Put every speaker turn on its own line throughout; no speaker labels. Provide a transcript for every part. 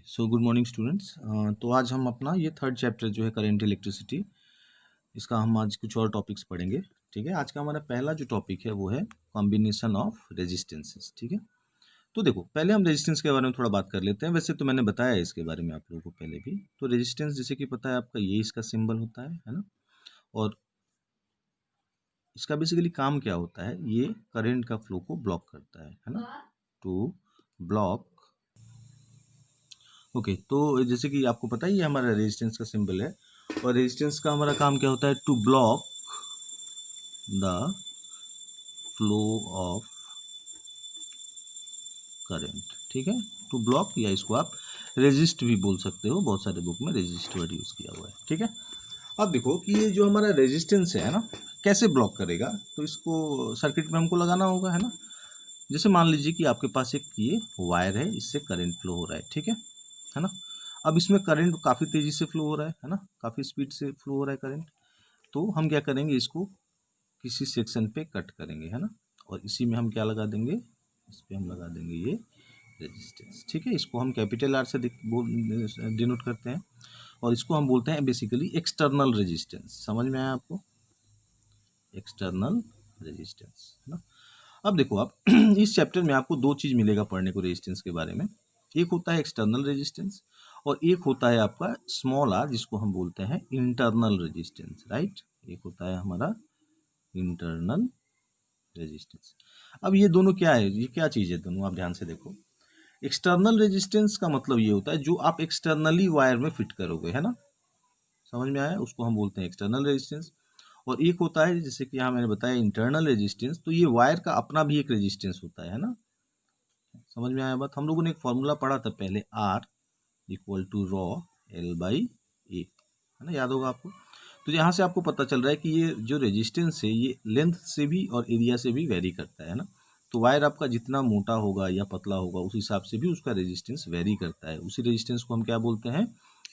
So good morning students. तो आज हम अपना ये थर्ड चैप्टर जो है करेंट इलेक्ट्रिसिटी, इसका हम आज कुछ और टॉपिक्स पढ़ेंगे। ठीक है, आज का हमारा पहला जो टॉपिक है वो है कॉम्बिनेशन ऑफ रेजिस्टेंसेस। ठीक है, तो देखो पहले हम रेजिस्टेंस के बारे में थोड़ा बात कर लेते हैं। वैसे तो मैंने बताया है इसके बारे में आप लोगों को पहले भी। तो रेजिस्टेंस जैसे कि पता है आपका, ये इसका सिंबल होता है ना। और इसका बेसिकली काम क्या होता है, ये करंट का फ्लो को ब्लॉक करता है ना, टू ब्लॉक। ओके, तो जैसे कि आपको पता ही है हमारा रेजिस्टेंस का सिंबल है, और रेजिस्टेंस का हमारा काम क्या होता है, to block the flow of current. ठीक है, टू ब्लॉक, या इसको आप रेजिस्ट भी बोल सकते हो, बहुत सारे बुक में रेजिस्ट वर्ड यूज़ किया हुआ है। ठीक है, अब देखो कि ये जो हमारा रेजिस्टेंस है ना, कैसे ब्लॉक करेगा। तो इसको सर्किट में हमको लगाना होगा, है ना। जैसे मान लीजिए कि आपके पास एक ये वायर है, इससे करंट फ्लो हो रहा है। ठीक है ना। अब इसमें करंट काफ़ी तेज़ी से फ्लो हो रहा है ना, काफ़ी स्पीड से फ्लो हो रहा है करंट। तो हम क्या करेंगे, इसको किसी सेक्शन पे कट करेंगे, है ना। और इसी में हम क्या लगा देंगे, इस पे हम लगा देंगे ये रेजिस्टेंस। ठीक है, इसको हम कैपिटल आर से डिनोट करते हैं, और इसको हम बोलते हैं बेसिकली एक्सटर्नल रेजिस्टेंस। समझ में आया आपको, एक्सटर्नल रेजिस्टेंस, है ना। अब देखो आप इस चैप्टर में आपको दो चीज़ मिलेगा पढ़ने को रेजिस्टेंस के बारे में। एक होता है एक्सटर्नल रेजिस्टेंस, और एक होता है आपका स्मॉल आर, जिसको हम बोलते हैं इंटरनल रेजिस्टेंस। राइट, एक होता है हमारा इंटरनल रेजिस्टेंस। अब ये दोनों क्या है, ये क्या चीज़ है दोनों, आप ध्यान से देखो। एक्सटर्नल रेजिस्टेंस का मतलब ये होता है जो आप एक्सटर्नली वायर में फिट करोगे, है ना। समझ में आया, उसको हम बोलते हैं एक्सटर्नल रेजिस्टेंस। और एक होता है जैसे कि यहाँ मैंने बताया इंटरनल रेजिस्टेंस, तो ये वायर का अपना भी एक रेजिस्टेंस होता है ना। समझ में आया बात। हम लोगों ने एक फॉर्मूला पढ़ा था पहले, R equal to rho L by A, है ना, याद होगा आपको। तो यहाँ से आपको पता चल रहा है कि ये जो रेजिस्टेंस है ये लेंथ से भी और एरिया से भी वेरी करता है ना। तो वायर आपका जितना मोटा होगा या पतला होगा, उस हिसाब से भी उसका रेजिस्टेंस वेरी करता है। उसी रेजिस्टेंस को हम क्या बोलते हैं,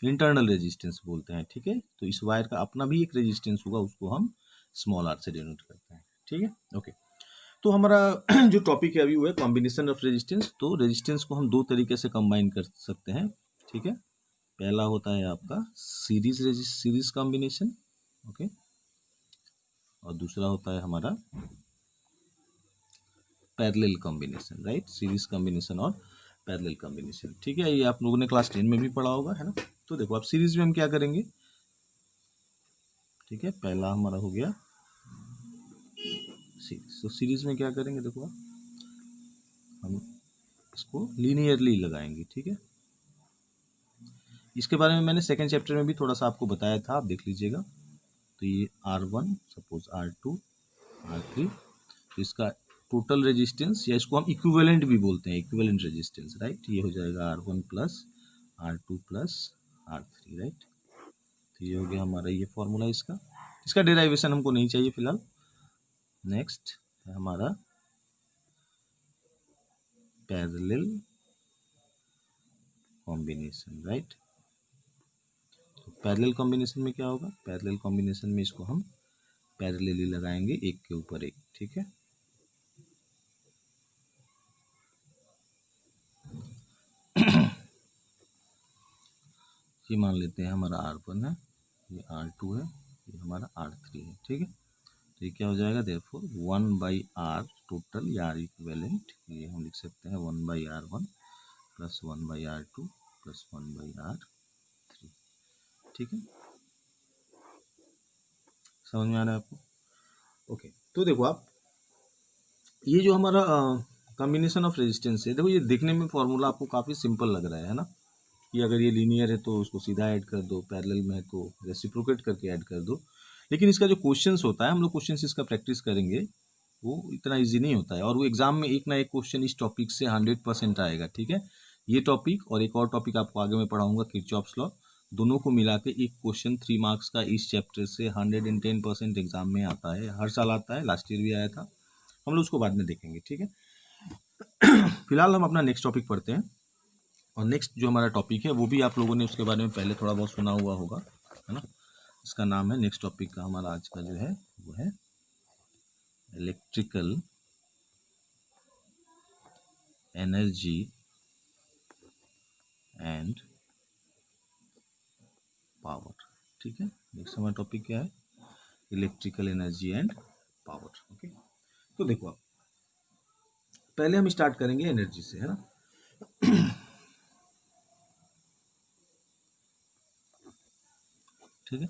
इंटरनल रेजिस्टेंस बोलते हैं। ठीक है, तो इस वायर का अपना भी एक रेजिस्टेंस होगा, उसको हम स्मॉल आर से डिनोट करते हैं। ठीक है, ओके। तो हमारा जो टॉपिक है अभी वो है कॉम्बिनेशन ऑफ रेजिस्टेंस। तो रेजिस्टेंस को हम दो तरीके से कंबाइन कर सकते हैं। ठीक है, पहला होता है आपका सीरीज कॉम्बिनेशन, ओके, और दूसरा होता है हमारा parallel combination. Right, series combination और पैरेलल कॉम्बिनेशन। ठीक है, ये आप लोगों ने क्लास 10 में भी पढ़ा होगा, है ना। तो देखो आप सीरीज में हम क्या करेंगे। ठीक है, पहला हमारा हो गया सीरीज। तो सीरीज में क्या करेंगे, देखो आप, हम इसको लीनियरली लगाएंगे। ठीक है, इसके बारे में मैंने सेकेंड चैप्टर में भी थोड़ा सा आपको बताया था, आप देख लीजिएगा। तो ये R1, सपोज R2, R3, तो इसका टोटल रेजिस्टेंस, या इसको हम इक्विवेलेंट भी बोलते हैं, इक्विवेलेंट रेजिस्टेंस। राइट, ये हो जाएगा R1 plus R2 plus R3। Right, तो ये हो गया हमारा ये फॉर्मूला। इसका इसका डेराइवेशन हमको नहीं चाहिए फिलहाल। नेक्स्ट है हमारा पैरेलल कॉम्बिनेशन। राइट, तो पैरेलल कॉम्बिनेशन में क्या होगा, पैरेलल कॉम्बिनेशन में इसको हम पैरेलली लगाएंगे, एक के ऊपर एक। ठीक है, ये मान लेते हैं हमारा R1 है, ये R2 है, ये हमारा R3 है। ठीक है, तो ये क्या हो जाएगा, देयरफॉर 1/R टोटल या R इक्विवेलेंट, ये हम लिख सकते हैं 1/R1 plus 1/R2 plus 1/R3। ठीक है, समझ में आ रहा है आपको। ओके, तो देखो आप, ये जो हमारा कॉम्बिनेशन ऑफ रेजिस्टेंस है, देखो ये देखने में फॉर्मूला आपको काफ़ी सिंपल लग रहा है ना, कि अगर ये लीनियर है तो उसको सीधा ऐड कर दो, पैरेलल में है तो रेसिप्रोकेट करके ऐड कर दो। लेकिन इसका जो क्वेश्चंस होता है, हम लोग क्वेश्चंस इसका प्रैक्टिस करेंगे, वो इतना इजी नहीं होता है, और वो एग्जाम में एक ना एक क्वेश्चन इस टॉपिक से 100% आएगा। ठीक है, ये टॉपिक और एक और टॉपिक आपको आगे मैं पढ़ाऊंगा, किरचॉफ्स लॉ, दोनों को मिला के एक क्वेश्चन 3 मार्क्स का इस चैप्टर से 110% एग्जाम में आता है, हर साल आता है, लास्ट ईयर भी आया था। हम लोग उसको बाद में देखेंगे। ठीक है, फिलहाल हम अपना नेक्स्ट टॉपिक पढ़ते हैं। और नेक्स्ट जो हमारा टॉपिक है वो भी आप लोगों ने उसके बारे में पहले थोड़ा बहुत सुना हुआ होगा, है ना। इसका नाम है, नेक्स्ट टॉपिक का हमारा आज का जो है वो है इलेक्ट्रिकल एनर्जी एंड पावर। ठीक है, नेक्स्ट हमारा टॉपिक क्या है, electrical energy and power. Okay, तो देखो आप पहले हम स्टार्ट करेंगे एनर्जी से, है ना। ठीक है,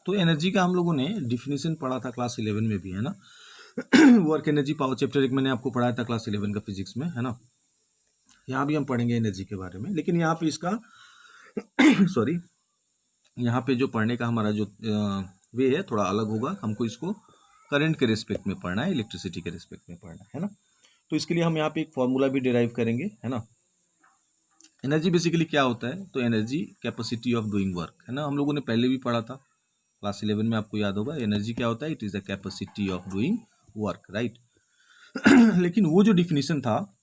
तो एनर्जी का हम लोगों ने डिफिनीशन पढ़ा था क्लास 11 में भी, है ना। वर्क एनर्जी पावर चैप्टर एक मैंने आपको पढ़ाया था क्लास 11 का फिजिक्स में, है ना। यहाँ भी हम पढ़ेंगे एनर्जी के बारे में, लेकिन यहाँ पे इसका सॉरी, यहाँ पे जो पढ़ने का हमारा जो वे है थोड़ा अलग होगा। हमको इसको करंट के रिस्पेक्ट में पढ़ना है, इलेक्ट्रिसिटी के रिस्पेक्ट में पढ़ना है ना। तो इसके लिए हम यहाँ पे एक फॉर्मूला भी डिराइव करेंगे, है ना। एनर्जी बेसिकली क्या होता है, तो energy capacity of doing work, है ना। हम लोगों ने पहले भी पढ़ा था क्लास 11 में, आपको याद होगा। एनर्जी क्या होता है, it is the capacity of doing work, right. लेकिन वो जो डिफिनीशन था,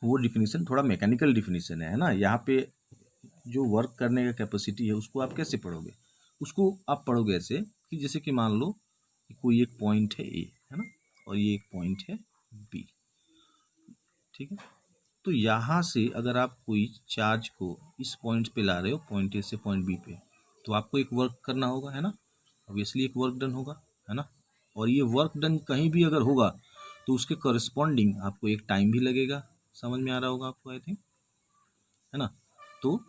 वो डिफिनीशन थोड़ा मैकेनिकल डिफिनीशन है ना। यहाँ पे जो वर्क करने का कैपेसिटी है उसको आप कैसे पढ़ोगे, उसको आप पढ़ोगे ऐसे कि जैसे कि मान लो कि कोई एक पॉइंट है ए, है ना, और ये एक पॉइंट है बी। ठीक है, तो यहाँ से अगर आप कोई चार्ज को इस पॉइंट पे ला रहे हो, पॉइंट ए से पॉइंट बी पे, तो आपको एक वर्क करना होगा, है ना। ऑब्वियसली एक वर्क डन होगा, है ना। और ये वर्क डन कहीं भी अगर होगा तो उसके करस्पॉन्डिंग आपको एक टाइम भी लगेगा। समझ में आ रहा होगा आपको, आई थिंक, है ना। तो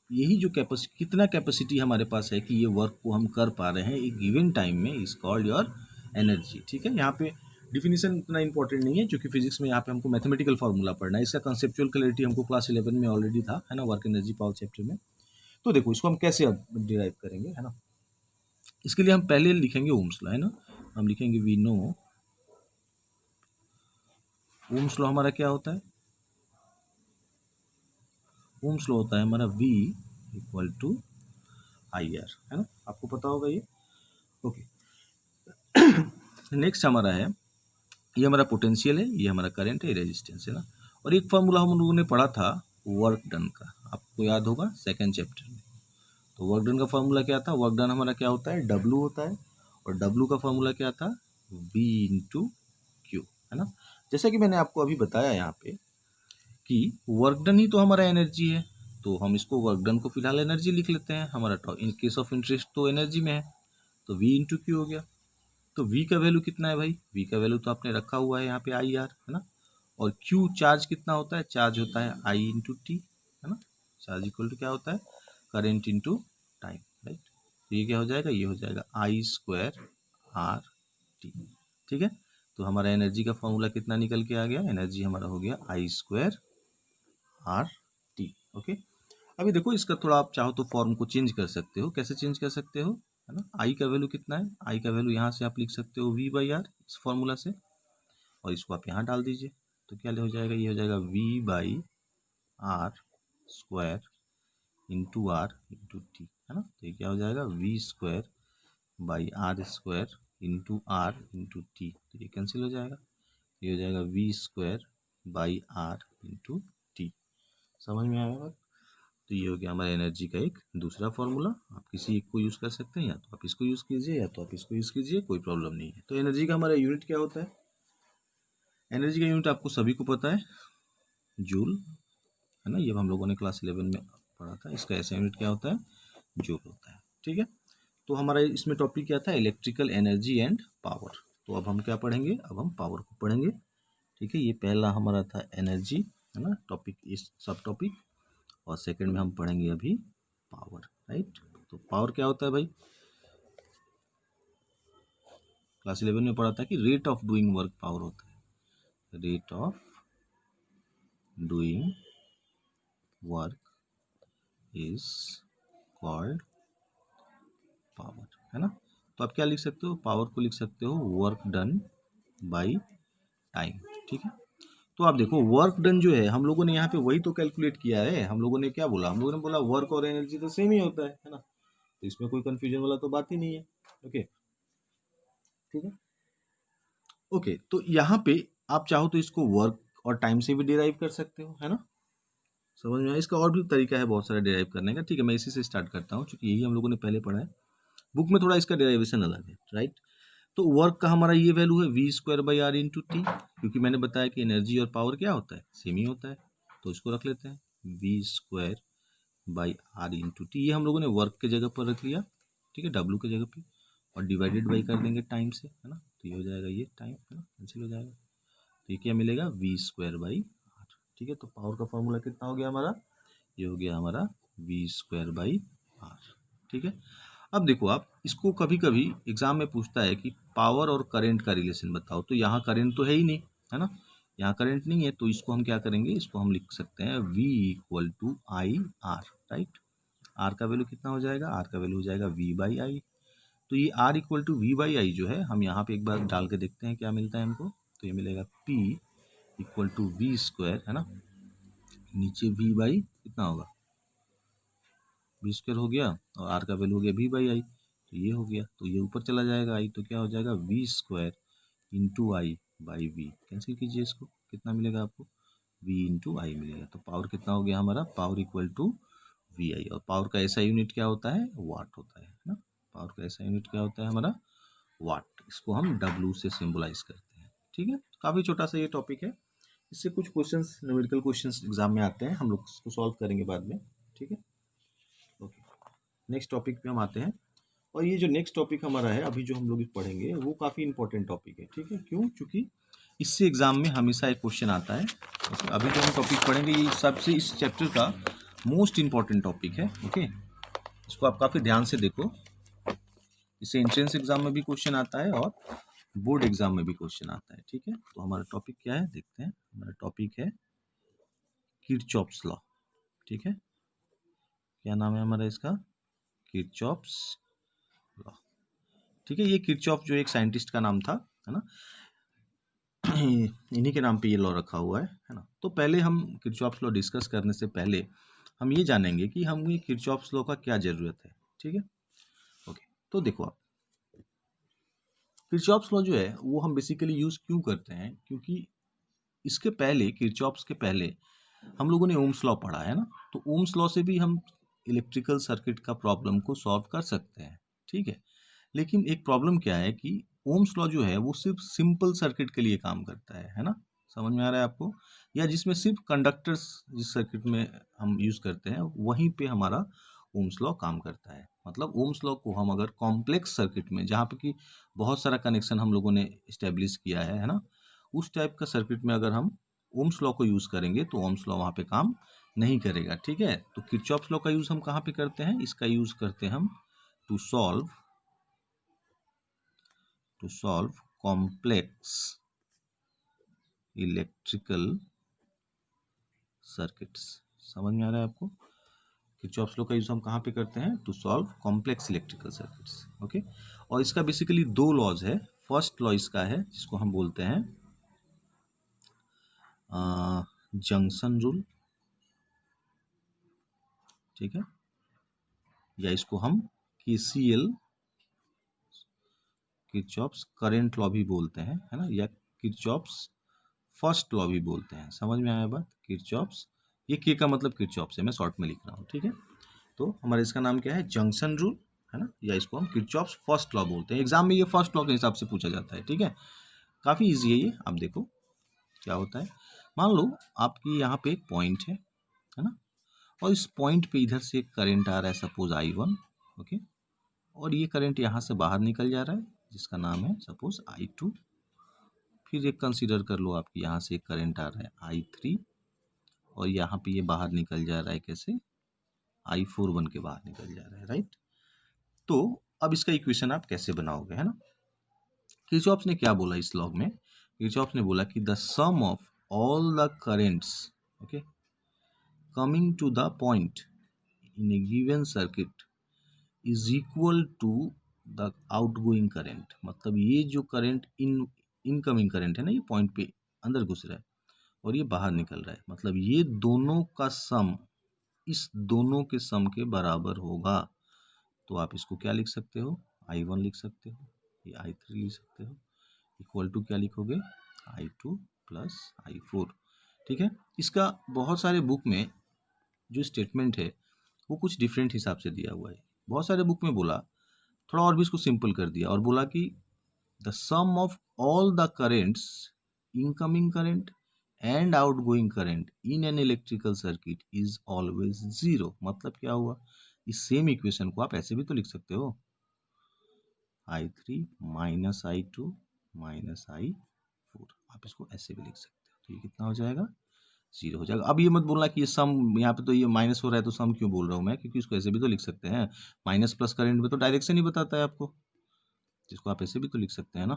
यही जो कैपेसिटी, कितना कैपेसिटी हमारे पास है कि ये वर्क को हम कर पा रहे हैं एक गिवन टाइम में, इज कॉल्ड योर एनर्जी। ठीक है, यहाँ पे डिफिनीशन इतना इंपॉर्टेंट नहीं है, क्योंकि फिजिक्स में यहाँ पे हमको मैथमेटिकल फार्मूला पढ़ना है। इसका कंसेप्चुअल क्लैरिटी हमको क्लास 11 में ऑलरेडी था, है ना, वर्क एनर्जी पावर चैप्टर में। तो देखो इसको हम कैसे अब डिराइव करेंगे, है ना। इसके लिए हम पहले लिखेंगे ओम्स लॉ, है ना। हम लिखेंगे वी नो, ओम्स लॉ हमारा क्या होता है, ओम्स लॉ होता है हमारा V इक्वल टू IR, है ना, आपको पता होगा ये। ओके, नेक्स्ट हमारा है, ये हमारा पोटेंशियल है, ये हमारा करंट है, रेजिस्टेंस है ना। और एक फार्मूला हम लोगों ने पढ़ा था वर्क डन का, आपको याद होगा सेकंड चैप्टर में। तो वर्क डन का फार्मूला क्या था, वर्क डन हमारा क्या होता है, W होता है, और W का फार्मूला क्या था, V इंटू क्यू, है ना। जैसा कि मैंने आपको अभी बताया यहाँ पे कि वर्क डन ही तो हमारा एनर्जी है, तो हम इसको वर्क डन को फिलहाल एनर्जी लिख लेते हैं। हमारा इन केस ऑफ इंटरेस्ट तो एनर्जी में है, तो V इंटू क्यू हो गया। तो V का वैल्यू कितना है भाई, V का वैल्यू तो आपने रखा हुआ है यहाँ पे IR, है ना। और Q चार्ज कितना होता है, चार्ज होता है I इंटू टी, है ना। चार्ज इक्वल टू क्या होता है, करेंट इंटू टाइम, राइट। तो ये क्या हो जाएगा, ये हो जाएगा I² RT। ठीक है, तो हमारा एनर्जी का फॉर्मूला कितना निकल के आ गया, एनर्जी हमारा हो गया I² RT। ओके, अभी देखो इसका थोड़ा आप चाहो तो फॉर्म को चेंज कर सकते हो। कैसे चेंज कर सकते हो, है ना। आई का वैल्यू कितना है, आई का वैल्यू यहाँ से आप लिख सकते हो V/R इस फॉर्मूला से, और इसको आप यहाँ डाल दीजिए। तो क्या हो जाएगा, ये हो जाएगा V/R² into are into T, है ना। तो ये क्या हो जाएगा, V²/R² into are into T. तो ये कैंसिल हो जाएगा, ये हो जाएगा V²/R इंटू टी। समझ में आएगा। तो ये हो गया हमारे एनर्जी का एक दूसरा फॉर्मूला। आप किसी एक को यूज़ कर सकते हैं, या तो आप इसको यूज़ कीजिए या तो आप इसको यूज़ कीजिए, कोई प्रॉब्लम नहीं है। तो एनर्जी का हमारा यूनिट क्या होता है, एनर्जी का यूनिट आपको सभी को पता है, जूल, है ना। ये हम लोगों ने क्लास 11 में पढ़ा था। इसका ऐसा यूनिट क्या होता है, जूल होता है। ठीक है, तो हमारा इसमें टॉपिक क्या था, इलेक्ट्रिकल एनर्जी एंड पावर। तो अब हम क्या पढ़ेंगे, अब हम पावर को पढ़ेंगे। ठीक है, ये पहला हमारा था एनर्जी, है ना, टॉपिक, इस सब टॉपिक। और सेकंड में हम पढ़ेंगे अभी पावर, राइट। तो पावर क्या होता है भाई, क्लास 11 में पढ़ा था कि rate of doing work power होता है, rate of doing work is called power, है ना। तो आप क्या लिख सकते हो, पावर को लिख सकते हो वर्क डन बाय टाइम। ठीक है, तो आप देखो वर्क डन जो है हम लोगों ने यहाँ पे वही तो कैलकुलेट किया है। हम लोगों ने क्या बोला, हम लोगों ने बोला वर्क और एनर्जी तो सेम ही होता है ना। तो इसमें कोई कंफ्यूजन वाला तो बात ही नहीं है। ओके, ठीक है। ओके, तो यहाँ पे आप चाहो तो इसको वर्क और टाइम से भी डिराइव कर सकते हो, है ना। समझ में आया, इसका और भी तरीका है बहुत सारा डिराइव करने का। ठीक है, मैं इसी से स्टार्ट करता हूँ, क्योंकि यही हम लोगों ने पहले पढ़ा है। बुक में थोड़ा इसका डेरिवेशन अलग है, राइट। तो वर्क का हमारा ये वैल्यू है V²/R इंटू टी, क्योंकि मैंने बताया कि एनर्जी और पावर क्या होता है, सेम ही होता है। तो इसको रख लेते हैं V square by R into T. ये हम लोगों ने वर्क के जगह पर रख लिया, ठीक है, डब्लू के जगह पे, और डिवाइडेड बाई कर देंगे टाइम से, है ना, तो ये हो जाएगा, ये टाइम है ना, कैंसिल हो जाएगा, तो ये क्या मिलेगा, वी स्क्वायर बाई आर। ठीक है, तो पावर का फॉर्मूला कितना हो गया हमारा, ये हो गया हमारा वी स्क्वायर बाई आर। ठीक है, अब देखो आप इसको कभी कभी एग्जाम में पूछता है कि पावर और करंट का रिलेशन बताओ, तो यहाँ करंट तो है ही नहीं, है ना, यहाँ करंट नहीं है, तो इसको हम क्या करेंगे, इसको हम लिख सकते हैं V equal to I R, right. R का वैल्यू कितना हो जाएगा, आर का वैल्यू हो जाएगा V बाई आई। तो ये R equal to V by I जो है, हम यहाँ पे एक बार डाल के देखते हैं क्या मिलता है हमको, तो ये मिलेगा P equal to V square, है ना, नीचे V बाई कितना होगा, वी स्क्वायर हो गया, और आर का वैल्यू हो गया V बाई आई, तो ये हो गया, तो ये ऊपर चला जाएगा आई, तो क्या हो जाएगा V square into I by V, cancel कीजिए इसको, कितना मिलेगा आपको, वी इंटू आई मिलेगा। तो पावर कितना हो गया हमारा, पावर इक्वल टू वी आई, और पावर का ऐसा यूनिट क्या होता है, वाट होता है ना, पावर का ऐसा यूनिट क्या होता है हमारा, वाट। इसको हम डब्लू से सिंबलाइज करते हैं। ठीक है, काफ़ी छोटा सा ये टॉपिक है, इससे कुछ क्वेश्चंस, न्यूमेरिकल क्वेश्चंस एग्जाम में आते हैं, हम लोग इसको सॉल्व करेंगे बाद में। ठीक है, ओके, नेक्स्ट टॉपिक पे हम आते हैं, और ये जो नेक्स्ट टॉपिक हमारा है अभी जो हम लोग पढ़ेंगे वो काफ़ी इंपॉर्टेंट टॉपिक है। ठीक है, क्यों, क्योंकि इससे एग्जाम में हमेशा एक क्वेश्चन आता है। ओके, अभी जो हम टॉपिक पढ़ेंगे ये सबसे इस चैप्टर का मोस्ट इंपॉर्टेंट टॉपिक है। ओके, इसको आप काफ़ी ध्यान से देखो, इससे एंट्रेंस एग्जाम में भी क्वेश्चन आता है और बोर्ड एग्जाम में भी क्वेश्चन आता है। ठीक है, तो हमारा टॉपिक क्या है देखते हैं, हमारा टॉपिक है किरचॉफ्स लॉ। ठीक है, क्या नाम है हमारा इसका, किरचॉफ्स लॉ। ठीक है, ये किरचॉफ जो एक साइंटिस्ट का नाम था, है ना, इन्हीं के नाम पे ये लॉ रखा हुआ है ना। तो पहले हम किरचॉफ्स लॉ डिस्कस करने से पहले हम ये जानेंगे कि हम ये किरचॉफ्स लॉ का क्या ज़रूरत है। ठीक है, ओके, तो देखो आप किरचॉफ्स लॉ जो है वो हम बेसिकली यूज़ क्यों करते हैं, क्योंकि इसके पहले, किरचॉफ्स के पहले हम लोगों ने ओम्स लॉ पढ़ा है ना, तो ओम्स लॉ से भी हम इलेक्ट्रिकल सर्किट का प्रॉब्लम को सॉल्व कर सकते हैं। ठीक है, लेकिन एक प्रॉब्लम क्या है कि ओम्स लॉ जो है वो सिर्फ सिंपल सर्किट के लिए काम करता है ना, समझ में आ रहा है आपको, या जिसमें सिर्फ कंडक्टर्स, जिस सर्किट में हम यूज़ करते हैं वहीं पे हमारा ओम्स लॉ काम करता है। मतलब ओम्स लॉ को हम अगर कॉम्प्लेक्स सर्किट में, जहाँ पे कि बहुत सारा कनेक्शन हम लोगों ने इस्टेब्लिश किया है ना, उस टाइप का सर्किट में अगर हम ओम्स लॉ को यूज़ करेंगे तो ओम्स लॉ वहाँ पे काम नहीं करेगा। ठीक है, तो किरचॉफ्स लॉ का यूज़ हम कहाँ पे करते हैं, इसका यूज़ करते हैं हम to solve complex electrical circuits. समझ में आ रहा है आपको, किरचॉफ्स लॉ का यूज़ हम कहाँ पे करते हैं, to solve complex electrical circuits. Okay, और इसका बेसिकली दो लॉज है। फर्स्ट लॉ इसका है जिसको हम बोलते हैं जंक्शन रूल। ठीक है, या इसको हम KCL, किरचॉफ्स करंट लॉ भी बोलते हैं, है ना, या किरचॉफ्स फर्स्ट लॉ भी बोलते हैं। समझ में आया बात, किरचॉफ्स, ये के का मतलब किरचॉफ्स है, मैं शॉर्ट में लिख रहा हूँ। ठीक है, तो हमारा इसका नाम क्या है, जंक्शन रूल, है ना, या इसको हम किरचॉफ्स फर्स्ट लॉ बोलते हैं। एग्जाम में ये फर्स्ट लॉ के हिसाब से पूछा जाता है। ठीक है, काफ़ी ईजी है ये। आप देखो क्या होता है, मान लो आपकी यहाँ पे एक पॉइंट है ना, और इस पॉइंट पे इधर से एक करंट आ रहा है, सपोज I1। ओके, और ये करंट यहाँ से बाहर निकल जा रहा है जिसका नाम है सपोज I2। फिर एक कंसीडर कर लो आपकी यहाँ से एक करंट आ रहा है I3, और यहाँ पे ये बाहर निकल जा रहा है कैसे, I4 बन के बाहर निकल जा रहा है, राइट। तो अब इसका इक्वेशन आप कैसे बनाओगे, है ना। किरचॉफ्स ने क्या बोला इस लॉ में, किरचॉफ्स ने बोला कि the sum of all the currents, okay, coming to the point in a given circuit is equal to the outgoing current. मतलब ये जो करंट इनकमिंग करंट है ना, ये पॉइंट पे अंदर घुस रहा है और ये बाहर निकल रहा है, मतलब ये दोनों का सम इस दोनों के सम के बराबर होगा। तो आप इसको क्या लिख सकते हो, I1 लिख सकते हो, ये I3 लिख सकते हो, इक्वल टू क्या लिखोगे, I2 प्लस I4। ठीक है, इसका बहुत सारे बुक में जो स्टेटमेंट है वो कुछ डिफरेंट हिसाब से दिया हुआ है। बहुत सारे बुक में बोला, थोड़ा और भी इसको सिंपल कर दिया और बोला कि the sum of all the currents, incoming current and outgoing current in an electrical circuit is always zero. मतलब क्या हुआ, इस सेम इक्वेशन को आप ऐसे भी तो लिख सकते हो, I3 minus I2 minus I4, आप इसको ऐसे भी लिख सकते हो। तो ये कितना हो जाएगा, जीरो हो जाएगा। अब ये मत बोलना कि ये सम, यहाँ पे तो ये माइनस हो रहा है तो सम क्यों बोल रहा हूँ मैं, क्योंकि इसको ऐसे भी तो लिख सकते हैं। माइनस प्लस करंट में तो डायरेक्शन ही बताता है आपको, जिसको आप ऐसे भी तो लिख सकते हैं ना।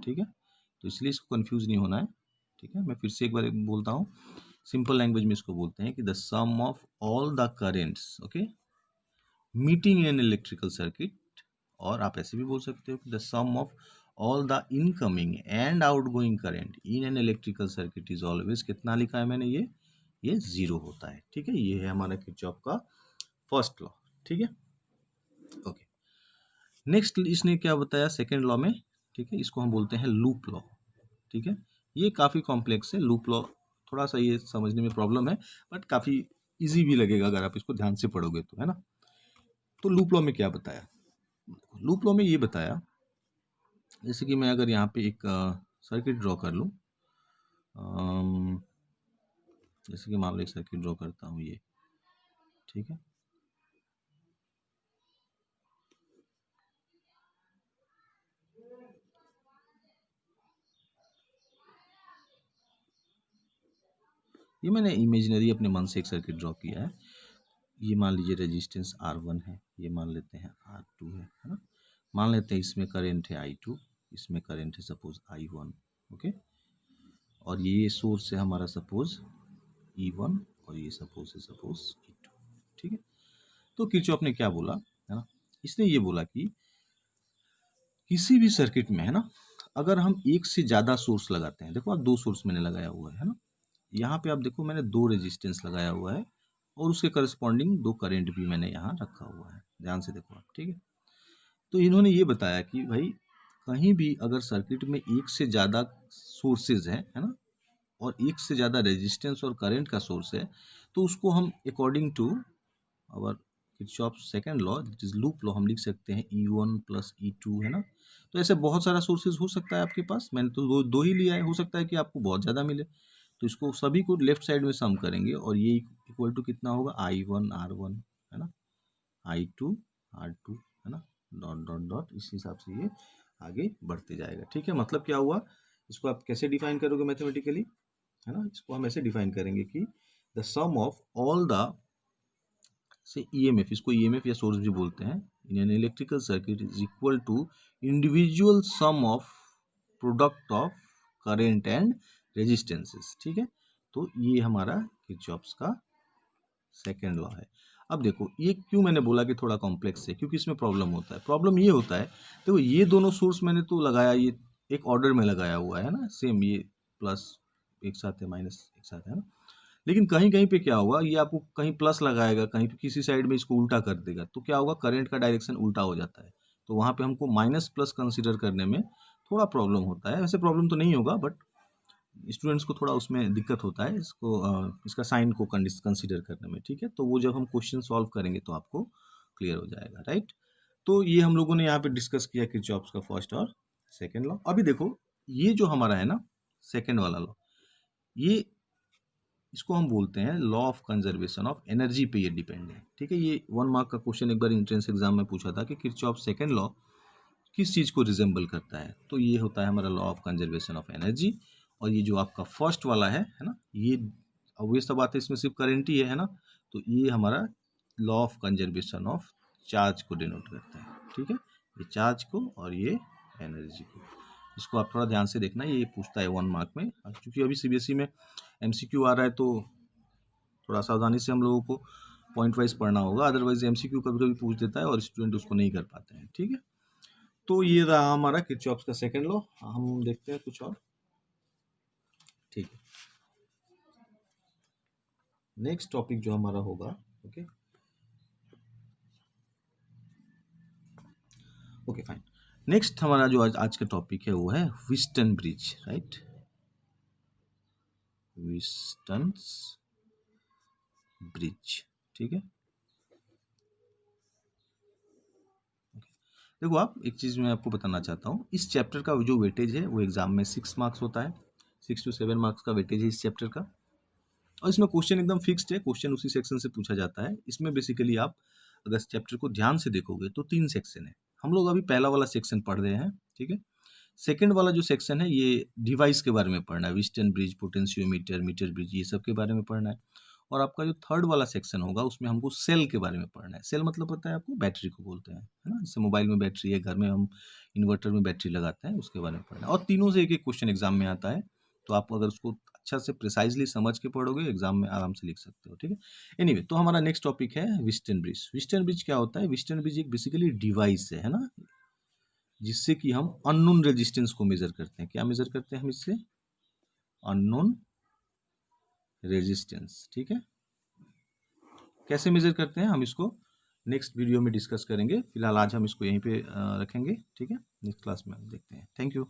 ठीक है, तो इसलिए इसको कंफ्यूज नहीं होना है। ठीक है, मैं फिर से एक बार बोलता हूँ, सिंपल लैंग्वेज में इसको बोलते हैं कि the sum of all the currents, okay, meeting in electrical circuit, और आप ऐसे भी बोल सकते हो कि the sum of all the incoming and outgoing current in an electrical circuit is always, कितना लिखा है मैंने, ये जीरो होता है। ठीक है, ये है हमारा किरचॉफ का फर्स्ट लॉ। ठीक है, ओके। नेक्स्ट इसने क्या बताया सेकेंड लॉ में, ठीक है, इसको हम बोलते हैं लूप लॉ। ठीक है, ये काफ़ी कॉम्प्लेक्स है लूप लॉ, थोड़ा सा ये समझने में प्रॉब्लम है, बट काफ़ी इजी भी लगेगा अगर आप इसको ध्यान से पढ़ोगे तो, है ना। तो लूप लॉ में क्या बताया, लूप लॉ में ये बताया, जैसे कि मैं अगर यहाँ पे एक सर्किट ड्रॉ कर लूँ, जैसे कि मान लो एक सर्किट ड्रॉ करता हूँ ये, ठीक है, ये मैंने इमेजिनरी अपने मन से एक सर्किट ड्रॉ किया है। ये मान लीजिए रेजिस्टेंस R1 है, ये मान लेते हैं R2 है ना, मान लेते हैं इसमें करंट है I2, इसमें करंट है सपोज I1, ओके, और ये सोर्स है हमारा सपोज E1, और ये सपोज है सपोज E2। ठीक है, तो किरचॉफ ने क्या बोला, है ना, इसने ये बोला कि किसी भी सर्किट में, है ना, अगर हम एक से ज़्यादा सोर्स लगाते हैं, देखो आप दो सोर्स मैंने लगाया हुआ है ना, यहाँ पे आप देखो मैंने दो रेजिस्टेंस लगाया हुआ है, और उसके करस्पॉन्डिंग दो करंट भी मैंने यहाँ रखा हुआ है, ध्यान से देखो आप। ठीक है, तो इन्होंने ये बताया कि भाई कहीं भी अगर सर्किट में एक से ज़्यादा सोर्सेज है ना, और एक से ज़्यादा रेजिस्टेंस और करंट का सोर्स है, तो उसको हम according to our Kirchhoff second law that is loop law हम लिख सकते हैं E1 प्लस E2, है ना। तो ऐसे बहुत सारा सोर्सेज हो सकता है आपके पास, मैंने तो दो ही लिया है, हो सकता है कि आपको बहुत ज़्यादा मिले, तो इसको सभी को लेफ्ट साइड में सम करेंगे, और ये इक्वल टू कितना होगा, I1 R1, है ना, I2 R2, है ना, डॉट डॉट डॉट, इस हिसाब से ये आगे बढ़ते जाएगा। ठीक है, मतलब क्या हुआ, इसको आप कैसे डिफाइन करोगे मैथमेटिकली, है ना, इसको हम ऐसे डिफाइन करेंगे कि the sum of all the से EMF, इसको EMF या सोर्स भी बोलते हैं, in an electrical circuit is equal to individual sum of product of current and resistances. ठीक है, तो ये हमारा किरचॉफ्स का सेकेंड लॉ है। अब देखो ये क्यों मैंने बोला कि थोड़ा कॉम्प्लेक्स है, क्योंकि इसमें प्रॉब्लम होता है। प्रॉब्लम ये होता है, देखो ये दोनों सोर्स मैंने तो लगाया, ये एक ऑर्डर में लगाया हुआ है ना, सेम ये प्लस एक साथ है, माइनस एक साथ है ना, लेकिन कहीं कहीं पे क्या होगा, ये आपको कहीं प्लस लगाएगा, कहीं पे किसी साइड में इसको उल्टा कर देगा, तो क्या होगा, करंट का डायरेक्शन उल्टा हो जाता है, तो वहाँ पे हमको माइनस प्लस कंसिडर करने में थोड़ा प्रॉब्लम होता है। वैसे प्रॉब्लम तो नहीं होगा, बट स्टूडेंट्स को थोड़ा उसमें दिक्कत होता है, इसको इसका साइन को कंसिडर करने में। ठीक है, तो वो जब हम क्वेश्चन सॉल्व करेंगे तो आपको क्लियर हो जाएगा, राइट। तो ये हम लोगों ने यहाँ पे डिस्कस किया किरचॉफ्स का फर्स्ट और सेकेंड लॉ। अभी देखो ये जो हमारा है ना सेकेंड वाला लॉ, ये इसको हम बोलते हैं law of conservation of energy पे ये डिपेंड है। ठीक है, ये 1 मार्क का क्वेश्चन एक बार एंट्रेंस एग्जाम में पूछा था कि किरचॉफ सेकेंड लॉ किस चीज़ को रिजेंबल करता है, तो ये होता है हमारा law of conservation of energy. और ये जो आपका फर्स्ट वाला है ना, ये ऑब्वियस सा बात है, इसमें सिर्फ करंट ही है ना, तो ये हमारा law of conservation of charge को डिनोट करता है। ठीक है, ये चार्ज को और ये एनर्जी को, इसको आप थोड़ा ध्यान से देखना, ये पूछता है 1 मार्क में। क्योंकि अभी CBSE में MCQ आ रहा है, तो थोड़ा सावधानी से हम लोगों को पॉइंट वाइज पढ़ना होगा, अदरवाइज MCQ कभी कभी पूछ देता है और स्टूडेंट उसको नहीं कर पाते हैं। ठीक है, तो ये रहा हमारा किरचॉफ्स का सेकेंड लॉ। हम देखते हैं कुछ और। ठीक है, नेक्स्ट टॉपिक जो हमारा होगा, ओके ओके फाइन, नेक्स्ट हमारा जो आज का टॉपिक है वो है व्हिस्टन ब्रिज, राइट, व्हिस्टन ब्रिज। ठीक है, देखो आप एक चीज़ मैं आपको बताना चाहता हूँ, इस चैप्टर का जो वेटेज है वो एग्जाम में 6 मार्क्स होता है, 6 to 7 मार्क्स का वेटेज है इस चैप्टर का। और इसमें क्वेश्चन एकदम फिक्स्ड है, क्वेश्चन उसी सेक्शन से पूछा जाता है। इसमें बेसिकली आप अगर इस चैप्टर को ध्यान से देखोगे तो 3 सेक्शन है। हम लोग अभी पहला वाला सेक्शन पढ़ रहे हैं, ठीक है। सेकंड वाला जो सेक्शन है ये डिवाइस के बारे में पढ़ना है, व्हिटस्टोन ब्रिज, पोटेंशियोमीटर, मीटर ब्रिज, ये सब के बारे में पढ़ना है। और आपका जो थर्ड वाला सेक्शन होगा उसमें हमको सेल के बारे में पढ़ना है। सेल मतलब पता है आपको, बैटरी को बोलते हैं, है ना। जैसे मोबाइल में बैटरी है, घर में हम इन्वर्टर में बैटरी लगाते हैं, उसके बारे में पढ़ना है। और तीनों से एक एक क्वेश्चन एग्जाम में आता है, तो आप अगर उसको अच्छा से प्रिसाइजली समझ के पढ़ोगे एग्जाम में आराम से लिख सकते हो, ठीक है। एनीवे, तो हमारा नेक्स्ट टॉपिक है व्हिटस्टोन ब्रिज। व्हिटस्टोन ब्रिज क्या होता है? व्हिटस्टोन ब्रिज एक बेसिकली डिवाइस है ना, जिससे कि हम अननोन रेजिस्टेंस को मेजर करते हैं। क्या मेजर करते हैं हम इससे? अननोन रेजिस्टेंस, ठीक है। कैसे मेजर करते हैं हम इसको नेक्स्ट वीडियो में डिस्कस करेंगे। फिलहाल आज हम इसको यहीं पे रखेंगे, ठीक है। नेक्स्ट क्लास में हम देखते हैं। Thank you.